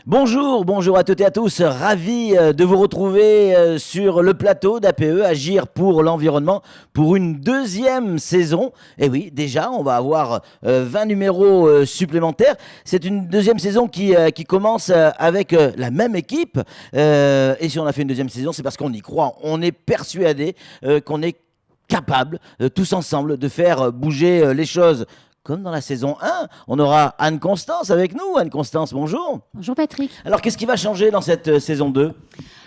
Bonjour, bonjour à toutes et à tous. Ravi de vous retrouver sur le plateau d'APE, Agir pour l'environnement, pour une deuxième saison. Et oui, déjà, on va avoir 20 numéros supplémentaires. C'est une deuxième saison qui commence avec la même équipe. Et si on a fait une deuxième saison, c'est parce qu'on y croit. On est persuadé qu'on est capable, tous ensemble, de faire bouger les choses. Comme dans la saison 1, on aura Anne-Constance avec nous. Anne-Constance, bonjour. Bonjour Patrick. Alors, qu'est-ce qui va changer dans cette saison 2?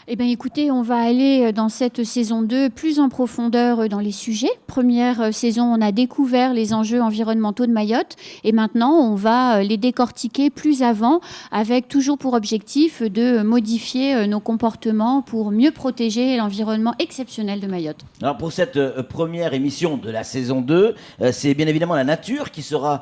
Eh bien écoutez, on va aller dans cette saison 2 plus en profondeur dans les sujets. Première saison, on a découvert les enjeux environnementaux de Mayotte et maintenant on va les décortiquer plus avant avec toujours pour objectif de modifier nos comportements pour mieux protéger l'environnement exceptionnel de Mayotte. Alors, pour cette première émission de la saison 2, c'est bien évidemment la nature qui sera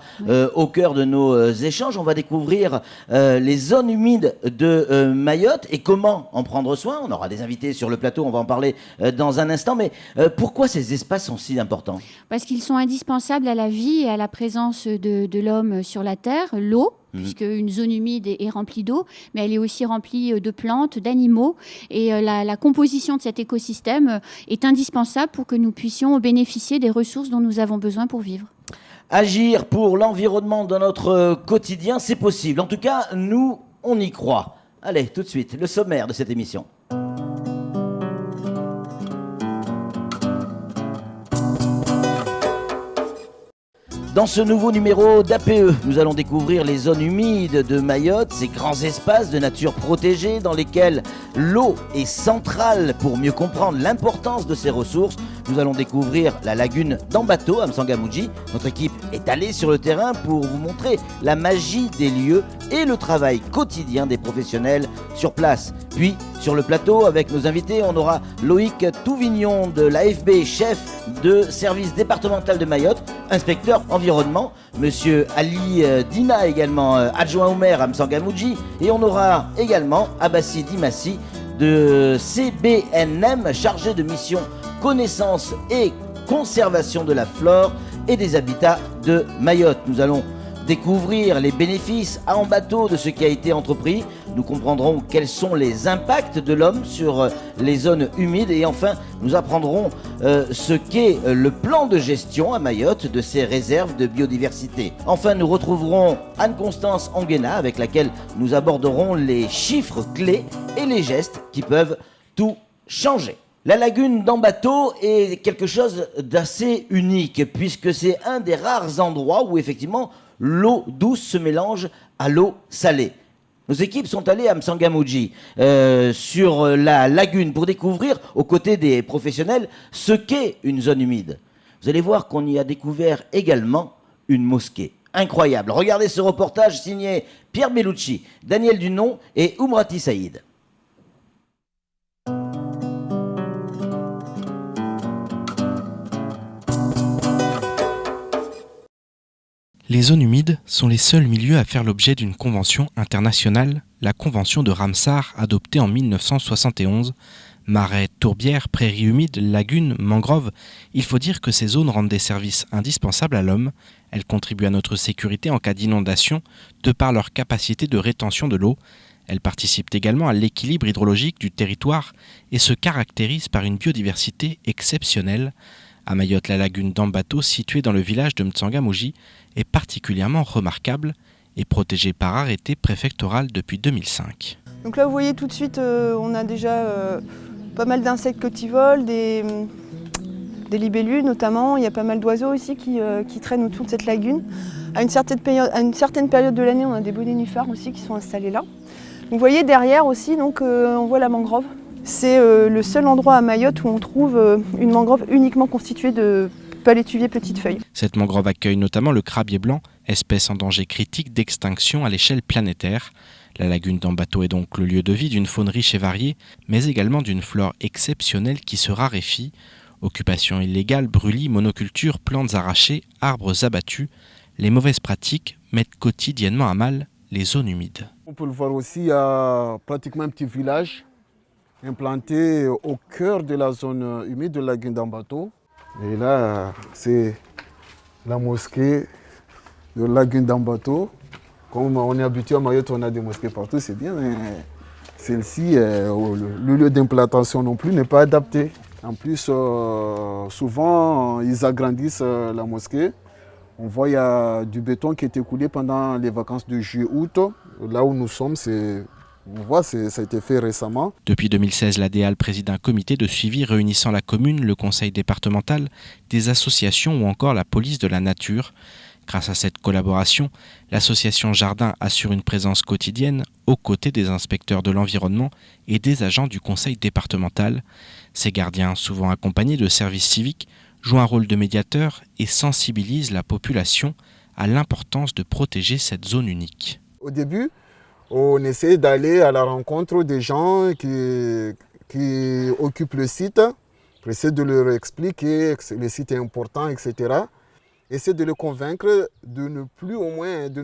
au cœur de nos échanges. On va découvrir les zones humides de Mayotte et comment en prendre soin. On aura des invités sur le plateau, on va en parler dans un instant. Mais pourquoi ces espaces sont si importants? Parce qu'ils sont indispensables à la vie et à la présence de l'homme sur la Terre. L'eau, puisque une zone humide est remplie d'eau, mais elle est aussi remplie de plantes, d'animaux. Et la composition de cet écosystème est indispensable pour que nous puissions bénéficier des ressources dont nous avons besoin pour vivre. Agir pour l'environnement dans notre quotidien, c'est possible. En tout cas, nous, on y croit. Allez, tout de suite, le sommaire de cette émission. Dans ce nouveau numéro d'APE, nous allons découvrir les zones humides de Mayotte, ces grands espaces de nature protégés dans lesquels l'eau est centrale. Pour mieux comprendre l'importance de ces ressources, nous allons découvrir la lagune d'Ambato à M'Tsangamouji. Notre équipe est allée sur le terrain pour vous montrer la magie des lieux et le travail quotidien des professionnels sur place. Puis, sur le plateau, avec nos invités, on aura Loïc Touvignon de l'AFB, chef de service départemental de Mayotte, inspecteur environnement, monsieur Ali Dina, également adjoint au maire à M'Tsangamouji, et on aura également Abassi Dimassi de CBNM, chargé de mission connaissance et conservation de la flore et des habitats de Mayotte. Nous allons découvrir les bénéfices à Ambato de ce qui a été entrepris. Nous comprendrons quels sont les impacts de l'homme sur les zones humides et enfin nous apprendrons ce qu'est le plan de gestion à Mayotte de ces réserves de biodiversité. Enfin, nous retrouverons Anne-Constance Anguena avec laquelle nous aborderons les chiffres clés et les gestes qui peuvent tout changer. La lagune d'Ambato est quelque chose d'assez unique puisque c'est un des rares endroits où effectivement l'eau douce se mélange à l'eau salée. Nos équipes sont allées à M'Tsangamouji sur la lagune pour découvrir, aux côtés des professionnels, ce qu'est une zone humide. Vous allez voir qu'on y a découvert également une mosquée. Incroyable. Regardez ce reportage signé Pierre Bellucci, Daniel Dunon et Oumrati Saïd. Les zones humides sont les seuls milieux à faire l'objet d'une convention internationale, la convention de Ramsar adoptée en 1971. Marais, tourbières, prairies humides, lagunes, mangroves, il faut dire que ces zones rendent des services indispensables à l'homme. Elles contribuent à notre sécurité en cas d'inondation, de par leur capacité de rétention de l'eau. Elles participent également à l'équilibre hydrologique du territoire et se caractérisent par une biodiversité exceptionnelle. À Mayotte, la lagune d'Ambato, située dans le village de M'Tsangamouji, est particulièrement remarquable et protégée par arrêté préfectoral depuis 2005. Donc là, vous voyez tout de suite, on a déjà pas mal d'insectes qui volent, des libellules notamment. Il y a pas mal d'oiseaux aussi qui traînent autour de cette lagune. À une certaine période de l'année, on a des beaux nénuphars aussi qui sont installés là. Donc, vous voyez derrière aussi, donc, on voit la mangrove. C'est le seul endroit à Mayotte où on trouve une mangrove uniquement constituée de palétuviers petites feuilles. Cette mangrove accueille notamment le crabier blanc, espèce en danger critique d'extinction à l'échelle planétaire. La lagune d'Ambato est donc le lieu de vie d'une faune riche et variée, mais également d'une flore exceptionnelle qui se raréfie. Occupation illégale, brûlis, monoculture, plantes arrachées, arbres abattus, les mauvaises pratiques mettent quotidiennement à mal les zones humides. On peut le voir aussi, il y a pratiquement un petit village implanté au cœur de la zone humide de la lagune d'Ambato. Et là, c'est la mosquée de la lagune d'Ambato Comme on est habitué à Mayotte, on a des mosquées partout, c'est bien, mais celle-ci, le lieu d'implantation non plus n'est pas adapté. En plus, souvent, ils agrandissent la mosquée. On voit qu'il y a du béton qui est écoulé pendant les vacances de juillet-août. Là où nous sommes, on voit ça a été fait récemment. Depuis 2016, la DEAL préside un comité de suivi réunissant la commune, le conseil départemental, des associations ou encore la police de la nature. Grâce à cette collaboration, l'association Jardin assure une présence quotidienne aux côtés des inspecteurs de l'environnement et des agents du conseil départemental. Ces gardiens, souvent accompagnés de services civiques, jouent un rôle de médiateur et sensibilisent la population à l'importance de protéger cette zone unique. Au début, on essaie d'aller à la rencontre des gens qui occupent le site, pour essayer de leur expliquer que le site est important, etc. Essayer de les convaincre de ne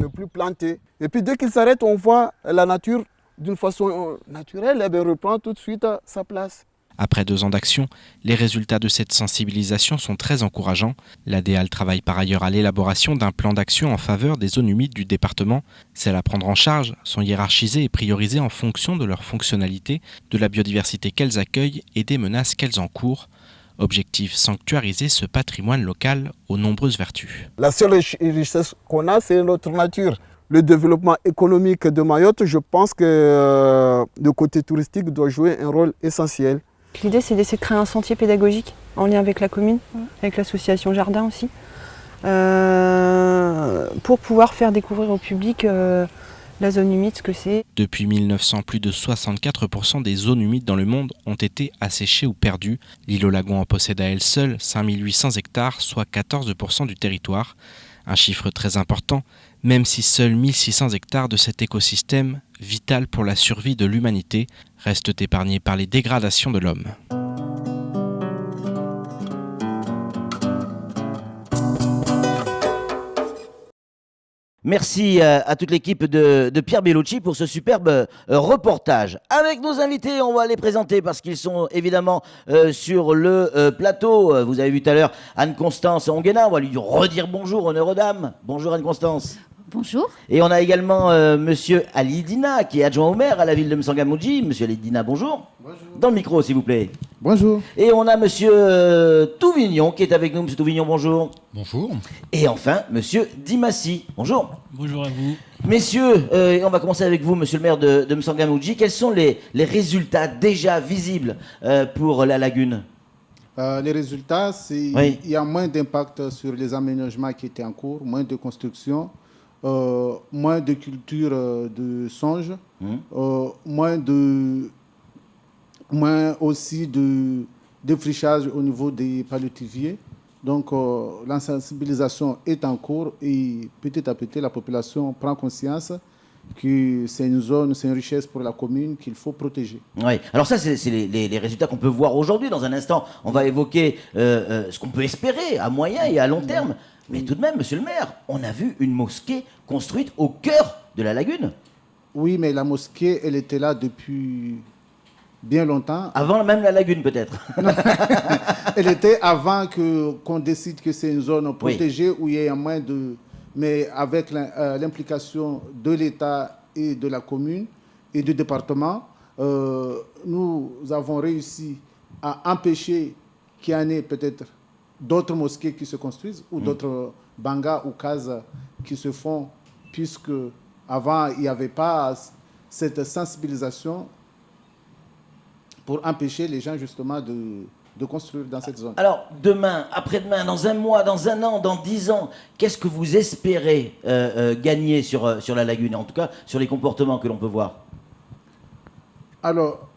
plus planter. Et puis dès qu'ils s'arrêtent, on voit la nature d'une façon naturelle, elle reprend tout de suite sa place. Après 2 ans d'action, les résultats de cette sensibilisation sont très encourageants. La DEAL travaille par ailleurs à l'élaboration d'un plan d'action en faveur des zones humides du département. Celles à prendre en charge sont hiérarchisées et priorisées en fonction de leur fonctionnalité, de la biodiversité qu'elles accueillent et des menaces qu'elles encourent. Objectif, sanctuariser ce patrimoine local aux nombreuses vertus. La seule richesse qu'on a, c'est notre nature. Le développement économique de Mayotte, je pense que le côté touristique doit jouer un rôle essentiel. L'idée, c'est d'essayer de créer un sentier pédagogique en lien avec la commune, avec l'association Jardin aussi, pour pouvoir faire découvrir au public la zone humide, ce que c'est. Depuis 1900, plus de 64% des zones humides dans le monde ont été asséchées ou perdues. L'île aux lagons en possède à elle seule 5800 hectares, soit 14% du territoire. Un chiffre très important, même si seuls 1600 hectares de cet écosystème, vital pour la survie de l'humanité, restent épargnés par les dégradations de l'homme. Merci à toute l'équipe de Pierre Bellucci pour ce superbe reportage. Avec nos invités, on va les présenter parce qu'ils sont évidemment sur le plateau. Vous avez vu tout à l'heure Anne-Constance Onguena, on va lui redire bonjour, honneur aux dames. Bonjour Anne-Constance. Bonjour. Et on a également Monsieur Ali Dina, qui est adjoint au maire à la ville de M'Tsangamouji. Monsieur Ali Dina, bonjour. Bonjour. Dans le micro, s'il vous plaît. Bonjour. Et on a Monsieur Touvignon qui est avec nous. Monsieur Touvignon, bonjour. Bonjour. Et enfin, Monsieur Dimassi, bonjour. Bonjour à vous. Messieurs, on va commencer avec vous, Monsieur le maire de M'Tsangamouji. Quels sont les résultats déjà visibles pour la lagune ? Les résultats, c'est Oui. il y a moins d'impact sur les aménagements qui étaient en cours, moins de construction, moins de culture de songe, moins aussi de défrichage au niveau des paléotiviers. Donc la sensibilisation est en cours et petit à petit la population prend conscience que c'est une zone, c'est une richesse pour la commune qu'il faut protéger. Oui. Alors ça, c'est les résultats qu'on peut voir aujourd'hui. Dans un instant, on va évoquer ce qu'on peut espérer à moyen et à long terme. Mais tout de même, Monsieur le maire, on a vu une mosquée construite au cœur de la lagune. Oui, mais la mosquée, elle était là depuis bien longtemps. Avant même la lagune, peut-être. Elle était avant qu'on décide que c'est une zone protégée où il y a moins de... Mais avec l'implication de l'État et de la commune et du département, nous avons réussi à empêcher qu'il y en ait peut-être d'autres mosquées qui se construisent ou d'autres bangas ou cases qui se font, puisque avant il n'y avait pas cette sensibilisation pour empêcher les gens justement de construire dans cette zone. Alors, demain, après-demain, dans un mois, dans un an, dans 10 ans, qu'est-ce que vous espérez gagner sur la lagune, en tout cas sur les comportements que l'on peut voir? Alors,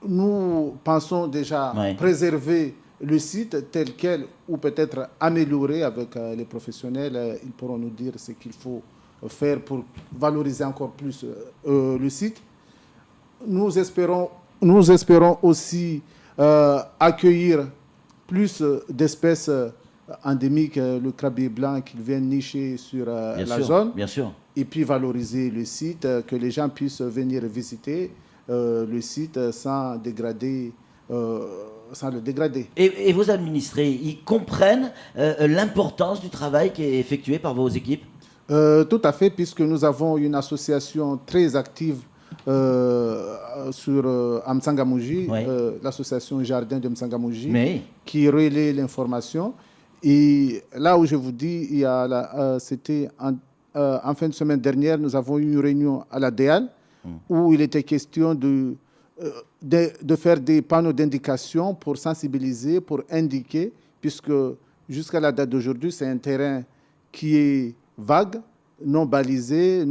nous pensons déjà préserver le site tel quel ou peut-être améliorer avec les professionnels. Ils pourront nous dire ce qu'il faut faire pour valoriser encore plus le site. Nous espérons aussi accueillir plus d'espèces endémiques, le crabier blanc, qui viennent nicher sur la zone. Bien sûr. Et puis valoriser le site, que les gens puissent venir visiter le site sans dégrader. Sans le dégrader. Et vos administrés, ils comprennent l'importance du travail qui est effectué par vos équipes? Tout à fait, puisque nous avons une association très active à Mtsangamouji, Ouais. l'association Jardin de Mtsangamouji, Mais qui relaie l'information. Et là où je vous dis, c'était en fin de semaine dernière, nous avons eu une réunion à la DEAL où il était question de faire des panneaux d'indication pour sensibiliser, pour indiquer, puisque jusqu'à la date d'aujourd'hui, c'est un terrain qui est vague, non balisé, il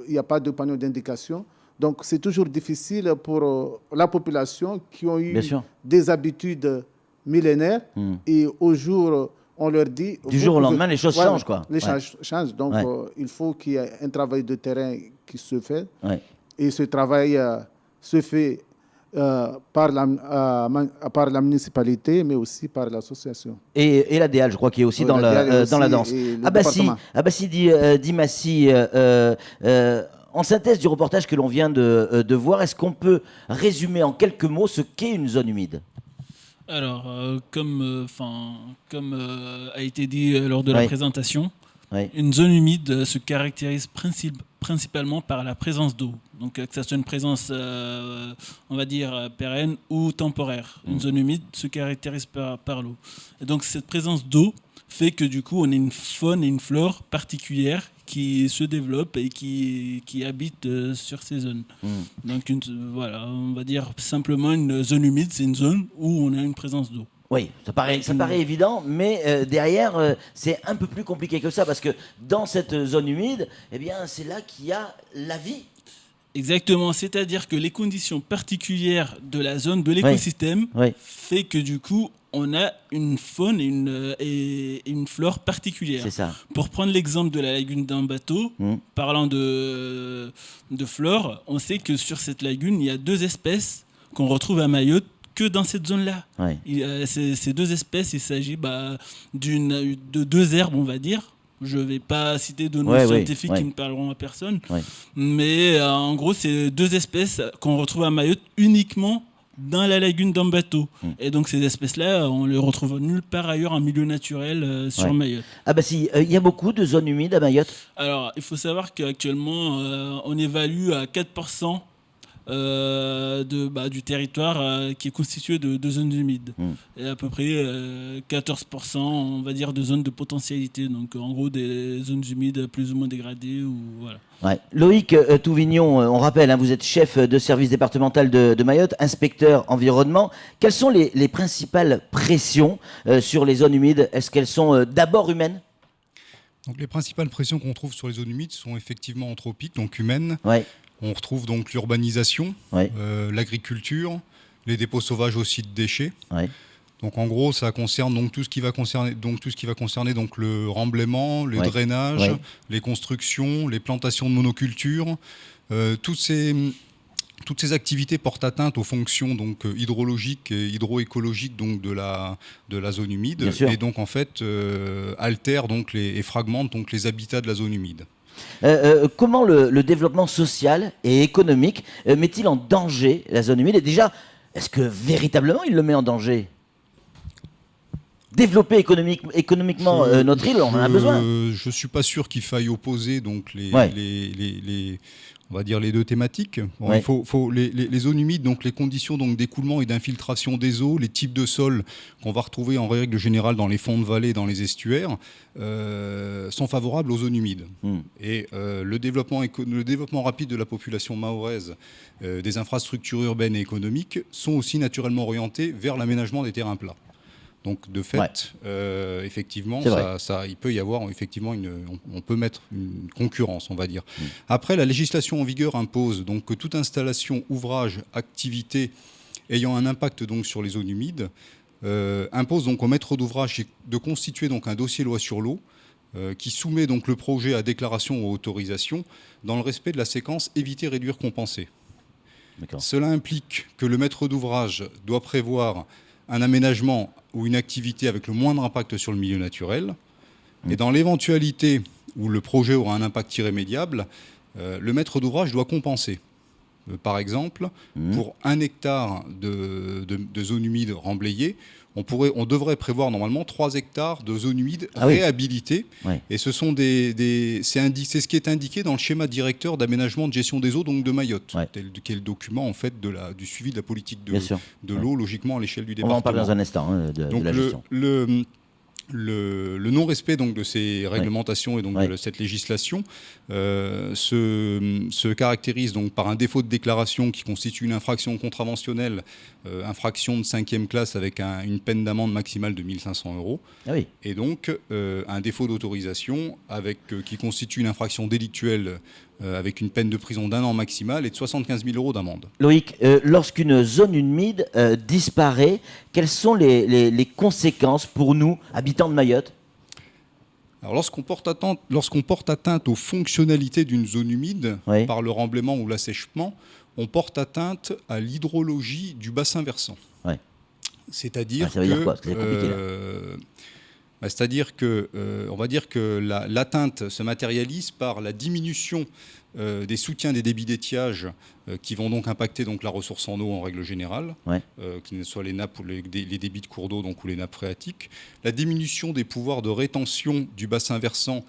n'y a pas de panneau d'indication. Donc, c'est toujours difficile pour la population qui ont eu Bien sûr. des habitudes millénaires. Et au jour, on leur dit... Du jour au lendemain, les choses changent, quoi. Les Ouais. choses changent. Donc, Ouais. il faut qu'il y ait un travail de terrain qui se fait. Ouais. Et ce travail se fait par la municipalité, mais aussi par l'association. Et la DEAL, je crois, qui est aussi Oui, dans la DEAL est dans la aussi, danse. et le Abassi, département. Abassi Dimassi, en synthèse du reportage que l'on vient de voir, est-ce qu'on peut résumer en quelques mots ce qu'est une zone humide? Alors, comme a été dit lors de la Ouais. présentation, Ouais. une zone humide se caractérise principalement par la présence d'eau. Donc, que ce soit une présence, on va dire, pérenne ou temporaire. Une zone humide se caractérise par l'eau. Et donc, cette présence d'eau fait que, du coup, on a une faune et une flore particulières qui se développent et qui habitent sur ces zones. Donc, voilà, on va dire simplement une zone humide, c'est une zone où on a une présence d'eau. Oui, ça paraît évident, mais derrière, c'est un peu plus compliqué que ça, parce que dans cette zone humide, eh bien, c'est là qu'il y a la vie. Exactement, c'est-à-dire que les conditions particulières de la zone, de l'écosystème, Oui. fait que du coup, on a une faune et une flore particulières. C'est ça. Pour prendre l'exemple de la lagune d'Ambato, parlant de flore, on sait que sur cette lagune, il y a 2 espèces qu'on retrouve à Mayotte que dans cette zone-là. Ouais. Ces 2 espèces, il s'agit de 2 herbes, on va dire. Je ne vais pas citer de noms scientifiques qui ne parleront à personne. Ouais. Mais en gros, c'est 2 espèces qu'on retrouve à Mayotte uniquement dans la lagune d'Ambato. Et donc ces espèces-là, on les retrouve nulle part ailleurs en milieu naturel sur Mayotte. Ah bah si, il y a beaucoup de zones humides à Mayotte. Alors, il faut savoir qu'actuellement, on évalue à 4% du territoire qui est constitué de zones humides. Et à peu près 14%, on va dire, de zones de potentialité. Donc, en gros, des zones humides plus ou moins dégradées. Voilà. Ouais. Loïc Touvignon, on rappelle, vous êtes chef de service départemental de Mayotte, inspecteur environnement. Quelles sont les principales pressions sur les zones humides? Est-ce qu'elles sont d'abord humaines? Donc les principales pressions qu'on trouve sur les zones humides sont effectivement anthropiques, donc humaines. Ouais. On retrouve donc l'urbanisation, l'agriculture, les dépôts sauvages aussi de déchets. Ouais. Donc en gros, ça concerne donc tout ce qui va concerner donc le remblaiement, le drainage, les constructions, les plantations de monoculture. Toutes ces activités portent atteinte aux fonctions donc hydrologiques et hydroécologiques donc de la zone humide et donc en fait altèrent donc et fragmentent donc les habitats de la zone humide. Comment le développement social et économique met-il en danger la zone humide? Et déjà, est-ce que véritablement il le met en danger? Développer économiquement notre île, on en a besoin. Je ne suis pas sûr qu'il faille opposer donc on va dire les 2 thématiques. Bon, il faut les zones humides, donc les conditions donc d'écoulement et d'infiltration des eaux, les types de sols qu'on va retrouver en règle générale dans les fonds de vallée, dans les estuaires, sont favorables aux zones humides. Et le développement rapide de la population mahoraise, des infrastructures urbaines et économiques sont aussi naturellement orientés vers l'aménagement des terrains plats. Donc de fait, effectivement, il peut y avoir effectivement on peut mettre une concurrence, on va dire. Après, la législation en vigueur impose donc que toute installation, ouvrage, activité ayant un impact donc sur les zones humides impose donc au maître d'ouvrage de constituer donc un dossier loi sur l'eau qui soumet donc le projet à déclaration ou autorisation dans le respect de la séquence éviter, réduire, compenser. Cela implique que le maître d'ouvrage doit prévoir un aménagement ou une activité avec le moindre impact sur le milieu naturel. Et dans l'éventualité où le projet aura un impact irrémédiable, le maître d'ouvrage doit compenser. par exemple, pour 1 hectare de zone humide remblayée, on devrait prévoir normalement 3 hectares de zone humide réhabilitée. Oui. Et ce sont c'est ce qui est indiqué dans le schéma directeur d'aménagement de gestion des eaux donc de Mayotte, qui est le document en fait du suivi de la politique de l'eau, logiquement à l'échelle du département. On va en parler dans un instant de la gestion. Le non-respect donc de ces réglementations et donc de cette législation se caractérise donc par un défaut de déclaration qui constitue une infraction contraventionnelle, infraction de 5e classe avec une peine d'amende maximale de 1 500 €. Ah oui. Et donc un défaut d'autorisation qui constitue une infraction délictuelle avec une peine de prison d'1 an maximale et de 75 000 € d'amende. Loïc, lorsqu'une zone humide disparaît, quelles sont les conséquences pour nous, habitants de Mayotte ? Alors, lorsqu'on porte atteinte aux fonctionnalités d'une zone humide par le remblaiement ou l'assèchement, on porte atteinte à l'hydrologie du bassin versant. Ouais. C'est-à-dire ça veut dire quoi ? C'est compliqué, là. C'est-à-dire que, on va dire que l'atteinte se matérialise par la diminution des soutiens des débits d'étiage qui vont donc impacter donc la ressource en eau en règle générale, que ce soit les nappes ou les débits de cours d'eau donc, ou les nappes phréatiques, la diminution des pouvoirs de rétention du bassin versant,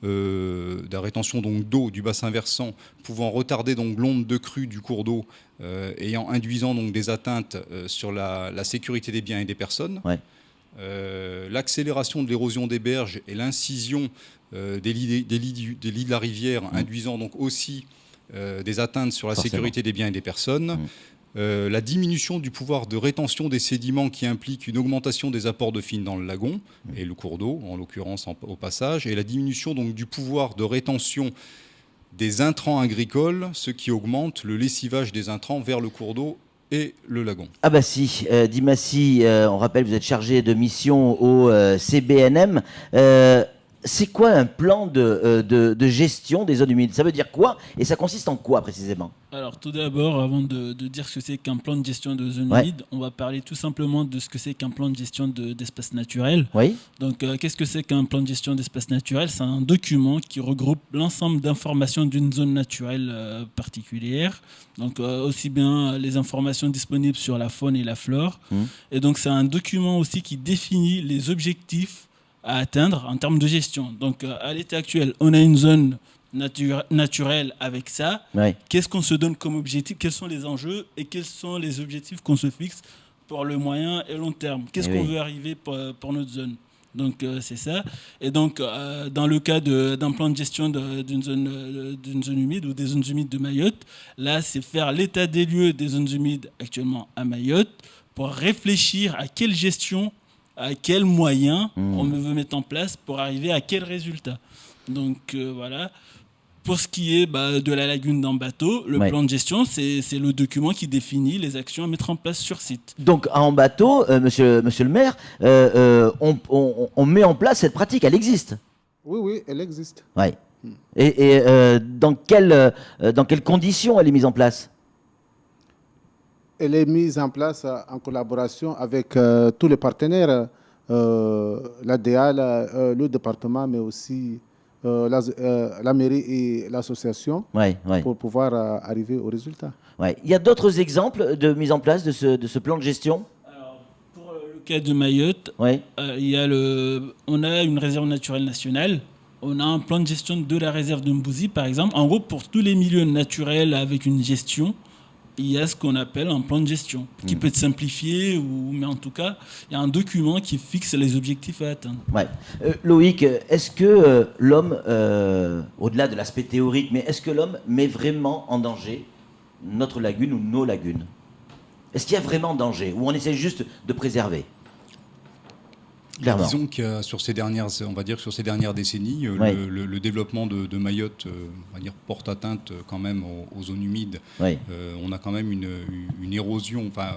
de la rétention donc d'eau du bassin versant, pouvant retarder donc l'onde de crue du cours d'eau, induisant donc des atteintes sur la sécurité des biens et des personnes. Ouais. L'accélération de l'érosion des berges et l'incision des lits de la rivière, induisant donc aussi des atteintes sur la sécurité des biens et des personnes. La diminution du pouvoir de rétention des sédiments qui implique une augmentation des apports de fines dans le lagon et le cours d'eau, en l'occurrence au passage, et la diminution donc du pouvoir de rétention des intrants agricoles, ce qui augmente le lessivage des intrants vers le cours d'eau et le lagon. Ah bah si, Dimassi, on rappelle, vous êtes chargé de mission au CBNM. C'est quoi un plan de gestion des zones humides ? Ça veut dire quoi ? Et ça consiste en quoi précisément ? Alors tout d'abord, avant de dire ce que c'est qu'un plan de gestion de zones humides, on va parler tout simplement de ce que c'est qu'un plan de gestion d'espace naturel. Oui. Donc qu'est-ce que c'est qu'un plan de gestion d'espace naturel ? C'est un document qui regroupe l'ensemble d'informations d'une zone naturelle particulière. Donc aussi bien les informations disponibles sur la faune et la flore. Et donc c'est un document aussi qui définit les objectifs à atteindre en termes de gestion. Donc à l'état actuel, on a une zone naturelle avec ça. Ouais. Qu'est-ce qu'on se donne comme objectif ? Quels sont les enjeux et quels sont les objectifs qu'on se fixe pour le moyen et long terme ? Qu'est-ce qu'on veut arriver pour notre zone ? Donc c'est ça. Et donc dans le cas d'un plan de gestion d'une zone humide ou des zones humides de Mayotte, là c'est faire l'état des lieux des zones humides actuellement à Mayotte pour réfléchir à quelle gestion, à quels moyens on veut mettre en place pour arriver à quel résultat. Donc voilà. Pour ce qui est de la lagune d'Ambato, le plan de gestion, c'est le document qui définit les actions à mettre en place sur site. Donc à Ambato, monsieur le maire, on met en place cette pratique, elle existe ? Oui, elle existe. Ouais. Et dans quelles conditions elle est mise en place ? Elle est mise en place en collaboration avec tous les partenaires, l'ADA, le département, mais aussi la mairie et l'association, pour pouvoir arriver au résultat. Ouais. Il y a d'autres exemples de mise en place de ce plan de gestion ? Alors, pour le cas de Mayotte, on a une réserve naturelle nationale. On a un plan de gestion de la réserve de Mbouzi, par exemple. En gros, pour tous les milieux naturels avec une gestion, il y a ce qu'on appelle un plan de gestion, qui peut être simplifié, mais en tout cas, il y a un document qui fixe les objectifs à atteindre. Ouais. Loïc, est-ce que l'homme, au-delà de l'aspect théorique, mais est-ce que l'homme met vraiment en danger notre lagune ou nos lagunes ? Est-ce qu'il y a vraiment danger, ou on essaie juste de préserver ? Clairement. Disons que sur ces dernières décennies, le développement de Mayotte, on va dire, porte atteinte quand même aux zones humides. On a quand même une érosion. Enfin,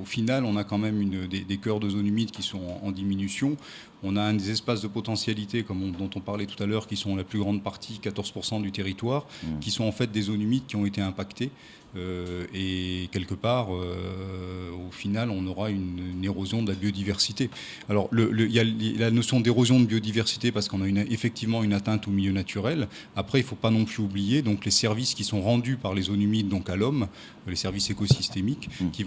au final, on a quand même des cœurs de zones humides qui sont en diminution. On a des espaces de potentialité, dont on parlait tout à l'heure, qui sont la plus grande partie, 14% du territoire, qui sont en fait des zones humides qui ont été impactées. et quelque part, au final, on aura une érosion de la biodiversité. Alors, il y a la notion d'érosion de biodiversité parce qu'on a effectivement une atteinte au milieu naturel. Après, il ne faut pas non plus oublier donc, les services qui sont rendus par les zones humides donc, à l'homme, les services écosystémiques, qui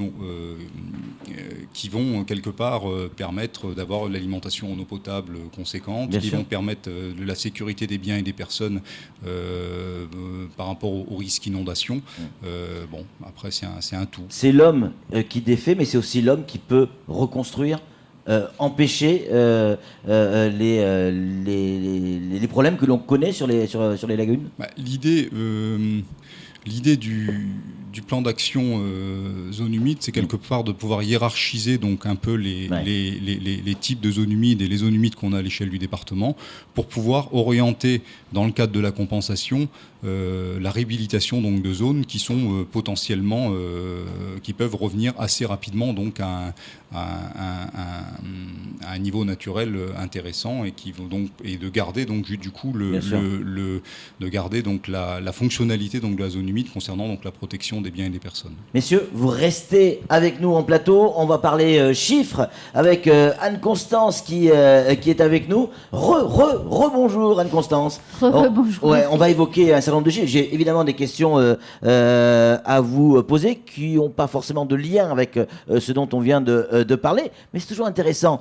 vont quelque part permettre d'avoir l'alimentation en eau potable conséquente, qui vont permettre de la sécurité des biens et des personnes par rapport au risque inondation. Bon, après, c'est un tout. C'est l'homme qui défait, mais c'est aussi l'homme qui peut reconstruire, empêcher les problèmes que l'on connaît sur les lagunes. L'idée du plan d'action zone humide, c'est quelque part de pouvoir hiérarchiser donc un peu les types de zones humides et les zones humides qu'on a à l'échelle du département pour pouvoir orienter, dans le cadre de la compensation, la réhabilitation donc, de zones qui sont potentiellement, qui peuvent revenir assez rapidement donc, à un niveau naturel intéressant et de garder donc, du coup de garder donc, la fonctionnalité donc, de la zone humide concernant donc, la protection des biens et des personnes. Messieurs, vous restez avec nous en plateau. On va parler chiffres avec Anne-Constance qui est avec nous. Bonjour Anne-Constance. Bonjour. Ouais, on va évoquer un certain nombre de chiffres. J'ai évidemment des questions à vous poser qui n'ont pas forcément de lien avec ce dont on vient de parler, mais c'est toujours intéressant.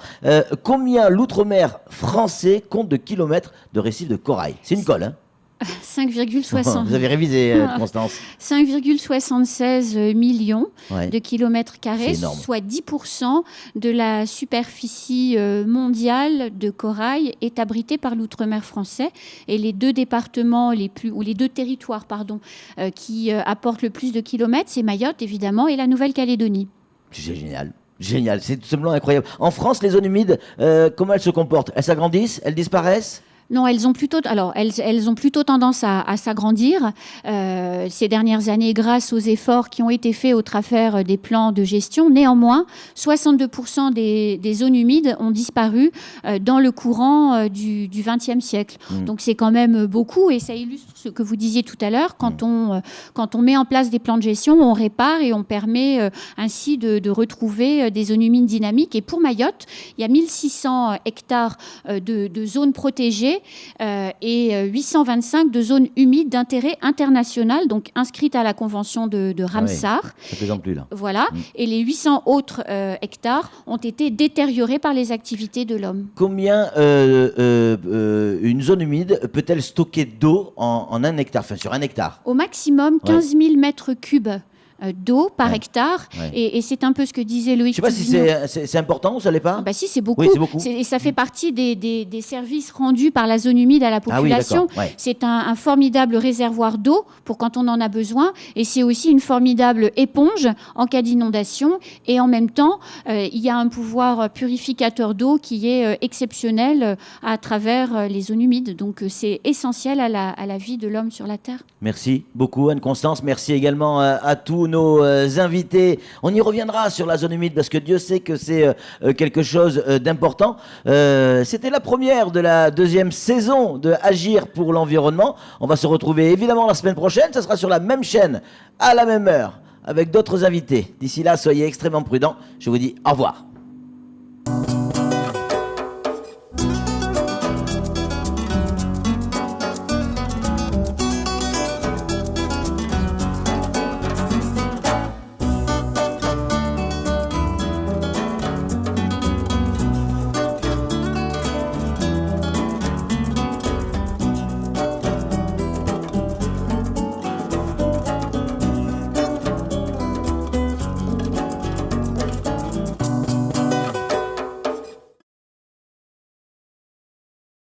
Combien l'outre-mer français compte de kilomètres de récifs de corail? C'est une colle, hein? 5,60. Vous avez révisé, Constance. 5,76 millions de kilomètres carrés, C'est énorme. soit 10% de la superficie mondiale de corail est abritée par l'outre-mer français. Et les deux départements les deux territoires, qui apportent le plus de kilomètres, c'est Mayotte, évidemment, et la Nouvelle-Calédonie. C'est génial. Génial, c'est tout simplement incroyable. En France, les zones humides, comment elles se comportent? Elles s'agrandissent? Elles disparaissent? Non, elles ont plutôt tendance à s'agrandir ces dernières années grâce aux efforts qui ont été faits au travers des plans de gestion. Néanmoins, 62% des zones humides ont disparu dans le courant du XXe siècle. Donc c'est quand même beaucoup et ça illustre ce que vous disiez tout à l'heure. Quand on met en place des plans de gestion, on répare et on permet ainsi de retrouver des zones humides dynamiques. Et pour Mayotte, il y a 1600 hectares de zones protégées et 825 de zones humides d'intérêt international, donc inscrites à la convention de Ramsar. Ça plaisante plus là. Voilà. Et les 800 autres hectares ont été détériorés par les activités de l'homme. Combien une zone humide peut-elle stocker d'eau en un hectare, enfin sur un hectare? Au maximum 15 000 mètres cubes d'eau par hectare. Et c'est un peu ce que disait Loïc. Je ne sais pas si c'est important ou ça l'est pas. Si, c'est beaucoup. Oui, c'est beaucoup. Et ça fait partie des services rendus par la zone humide à la population. C'est un formidable réservoir d'eau pour quand on en a besoin. Et c'est aussi une formidable éponge en cas d'inondation. Et en même temps, il y a un pouvoir purificateur d'eau qui est exceptionnel à travers les zones humides. Donc c'est essentiel à la vie de l'homme sur la Terre. Merci beaucoup Anne-Constance. Merci également à tous nos invités. On y reviendra sur la zone humide parce que Dieu sait que c'est quelque chose d'important. C'était la première de la deuxième saison de Agir pour l'environnement. On va se retrouver évidemment la semaine prochaine. Ça sera sur la même chaîne, à la même heure, avec d'autres invités. D'ici là, soyez extrêmement prudents. Je vous dis au revoir.